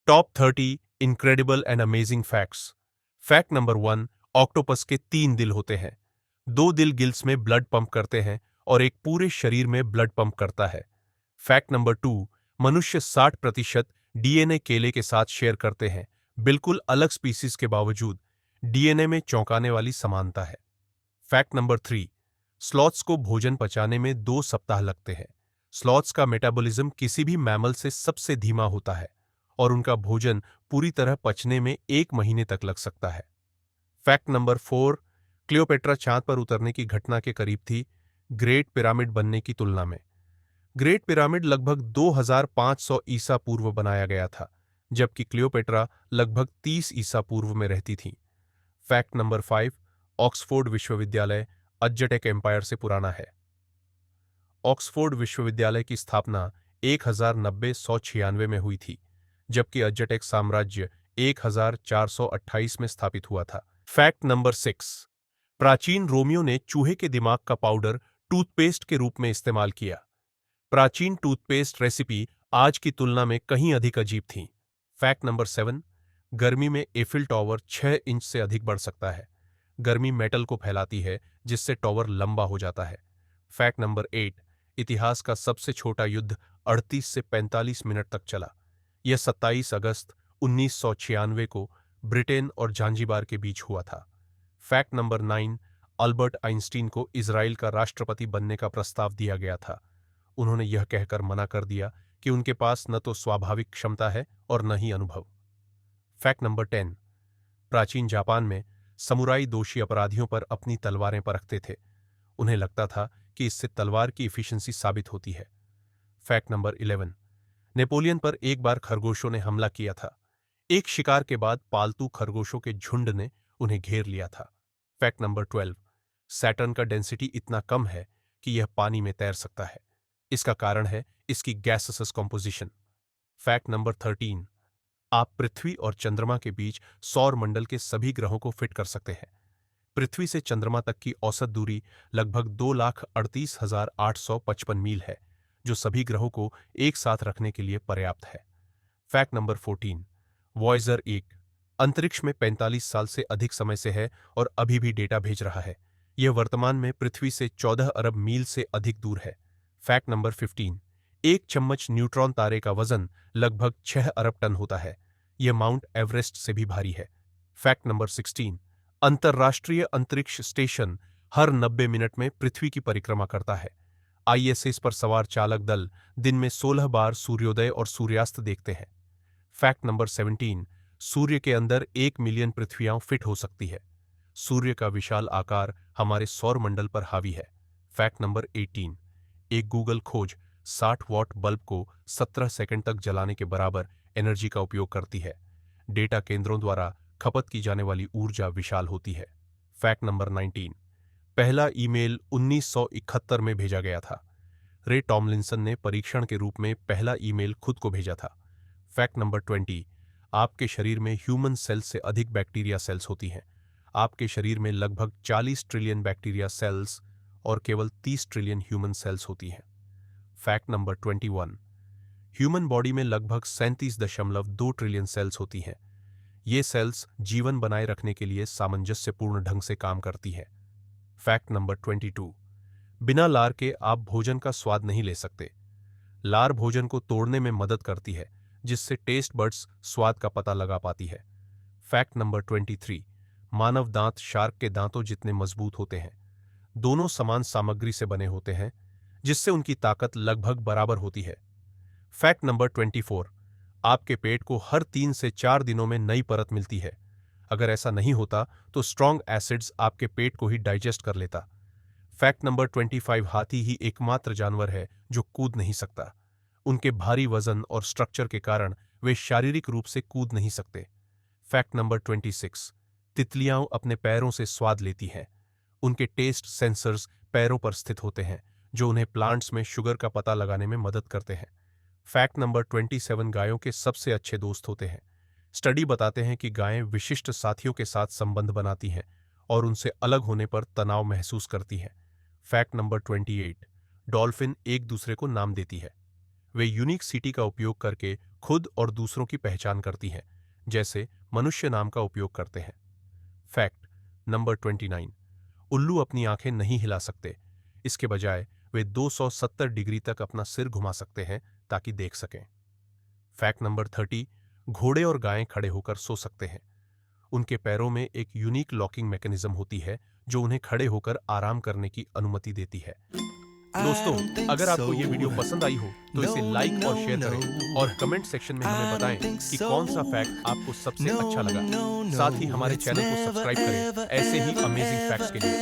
Top 30 incredible and amazing facts. Fact number 1, octopus के 3 दिल होते हैं। 2 दिल गिल्स में ब्लड पंप करते हैं और एक पूरे शरीर में ब्लड पंप करता है। फैक्ट नंबर 2, मनुष्य 60% डीएनए केले के साथ शेयर करते हैं, बिल्कुल अलग स्पीसीज के बावजूद डीएनए में चौंकाने वाली समानता है। फैक्ट नंबर 3, स्लॉथ्स को भोजन पचाने में 2 सप्ताह लगते हैं। स्लॉथ्स का मेटाबॉलिज्म किसी भी मैमल से सबसे धीमा होता है और उनका भोजन पूरी तरह पचने में 1 महीने तक लग सकता है। फैक्ट नंबर 4, क्लियोपेट्रा चांद पर उतरने की घटना के करीब थी ग्रेट पिरामिड बनने की तुलना में। ग्रेट पिरामिड लगभग 2500 ईसा पूर्व बनाया गया था, जबकि क्लियोपेट्रा लगभग 30 ईसा पूर्व में रहती थी। फैक्ट नंबर 5, ऑक्सफोर्ड विश्वविद्यालय अज़टेक एम्पायर से पुराना है। ऑक्सफोर्ड विश्वविद्यालय की स्थापना 1096 में हुई थी, जबकि अज़टेक साम्राज्य 1428 में स्थापित हुआ था। फैक्ट नंबर 6, प्राचीन रोमियों ने चूहे के दिमाग का पाउडर टूथपेस्ट के रूप में इस्तेमाल किया। प्राचीन टूथपेस्ट रेसिपी आज की तुलना में कहीं अधिक अजीब थी। फैक्ट नंबर 7, गर्मी में एफिल टॉवर 6 इंच से अधिक बढ़ सकता है। गर्मी मेटल को फैलाती है, जिससे टॉवर लंबा हो जाता है। फैक्ट नंबर 8, इतिहास का सबसे छोटा युद्ध 38 से 45 मिनट तक चला। यह 27 अगस्त 1996 को ब्रिटेन और जांजिबार के बीच हुआ था। फैक्ट नंबर 9, अल्बर्ट आइंस्टीन को इजराइल का राष्ट्रपति बनने का प्रस्ताव दिया गया था। उन्होंने यह कहकर मना कर दिया कि उनके पास न तो स्वाभाविक क्षमता है और न ही अनुभव। फैक्ट नंबर 10, प्राचीन जापान में समुराई दोषी अपराधियों पर अपनी तलवारें परखते थे। उन्हें लगता था कि इससे तलवार की इफिशिएंसी साबित होती है। फैक्ट नंबर 11, नेपोलियन पर एक बार खरगोशों ने हमला किया था। एक शिकार के बाद पालतू खरगोशों के झुंड ने उन्हें घेर लिया था। फैक्ट नंबर 12, सैटर्न का डेंसिटी इतना कम है कि यह पानी में तैर सकता है। इसका कारण है इसकी गैसेस कॉम्पोजिशन। फैक्ट नंबर 13, आप पृथ्वी और चंद्रमा के बीच सौर मंडल के सभी ग्रहों को फिट कर सकते हैं। पृथ्वी से चंद्रमा तक की औसत दूरी लगभग 2,38,855 मील है, जो सभी ग्रहों को एक साथ रखने के लिए पर्याप्त है। फैक्ट नंबर 14, वॉयेजर 1 अंतरिक्ष में 45 साल से अधिक समय से है और अभी भी डेटा भेज रहा है। यह वर्तमान में पृथ्वी से 14 अरब मील से अधिक दूर है। फैक्ट नंबर 15, एक चम्मच न्यूट्रॉन तारे का वजन लगभग 6 अरब टन होता है। यह माउंट एवरेस्ट से भी भारी है। फैक्ट नंबर 16, अंतर्राष्ट्रीय अंतरिक्ष स्टेशन हर 90 मिनट में पृथ्वी की परिक्रमा करता है। आईएसएस पर सवार चालक दल दिन में 16 बार सूर्योदय और सूर्यास्त देखते हैं। फैक्ट नंबर 17, सूर्य के अंदर 1 मिलियन पृथ्वियां फिट हो सकती है। सूर्य का विशाल आकार हमारे सौर मंडल पर हावी है। फैक्ट नंबर 18, एक गूगल खोज 60 वॉट बल्ब को 17 सेकंड तक जलाने के बराबर एनर्जी का उपयोग करती है। डेटा केंद्रों द्वारा खपत की जाने वाली ऊर्जा विशाल होती है। फैक्ट नंबर 19, पहला ईमेल 1971 में भेजा गया था। रे टॉमलिंसन ने परीक्षण के रूप में पहला ईमेल खुद को भेजा था। फैक्ट नंबर 20, आपके शरीर में ह्यूमन सेल्स से अधिक बैक्टीरिया सेल्स होती हैं। आपके शरीर में लगभग 40 ट्रिलियन बैक्टीरिया सेल्स और केवल 30 ट्रिलियन ह्यूमन सेल्स होती हैं। फैक्ट नंबर 21, ह्यूमन बॉडी में लगभग 37.2 ट्रिलियन सेल्स होती हैं। ये सेल्स जीवन बनाए रखने के लिए सामंजस्यपूर्ण ढंग से काम करती हैं। फैक्ट नंबर 22, बिना लार के आप भोजन का स्वाद नहीं ले सकते। लार भोजन को तोड़ने में मदद करती है, जिससे टेस्ट बड्स स्वाद का पता लगा पाती है। फैक्ट नंबर 23, मानव दांत शार्क के दांतों जितने मजबूत होते हैं। दोनों समान सामग्री से बने होते हैं, जिससे उनकी ताकत लगभग बराबर होती है। फैक्ट नंबर 24, आपके पेट को हर 3 से 4 दिनों में नई परत मिलती है। अगर ऐसा नहीं होता तो स्ट्रॉन्ग एसिड्स आपके पेट को ही डाइजेस्ट कर लेता। फैक्ट नंबर 25, हाथी ही एकमात्र जानवर है जो कूद नहीं सकता। उनके भारी वजन और स्ट्रक्चर के कारण वे शारीरिक रूप से कूद नहीं सकते। फैक्ट नंबर 26, तितलियां अपने पैरों से स्वाद लेती हैं। उनके टेस्ट सेंसर्स पैरों पर स्थित होते हैं, जो उन्हें प्लांट्स में शुगर का पता लगाने में मदद करते हैं। फैक्ट नंबर 27, गायों के सबसे अच्छे दोस्त होते हैं। स्टडी बताते हैं कि गायें विशिष्ट साथियों के साथ संबंध बनाती हैं और उनसे अलग होने पर तनाव महसूस करती हैं। फैक्ट नंबर 28, डॉल्फिन एक दूसरे को नाम देती है। वे यूनिक सिटी का उपयोग करके खुद और दूसरों की पहचान करती हैं, जैसे मनुष्य नाम का उपयोग करते हैं। फैक्ट नंबर 29, उल्लू अपनी आंखें नहीं हिला सकते, इसके बजाय वे 270 डिग्री तक अपना सिर घुमा सकते हैं ताकि देख सकें। फैक्ट नंबर 30, घोड़े और गायें खड़े होकर सो सकते हैं। उनके पैरों में एक यूनिक लॉकिंग मैकेनिज्म होती है जो उन्हें खड़े होकर आराम करने की अनुमति देती है। दोस्तों, अगर आपको ये वीडियो पसंद आई हो तो इसे लाइक और शेयर करें और कमेंट सेक्शन में हमें बताएं कि कौन सा फैक्ट आपको सबसे अच्छा लगा। साथ ही हमारे चैनल को सब्सक्राइब करें ऐसे ही अमेजिंग फैक्ट्स के लिए।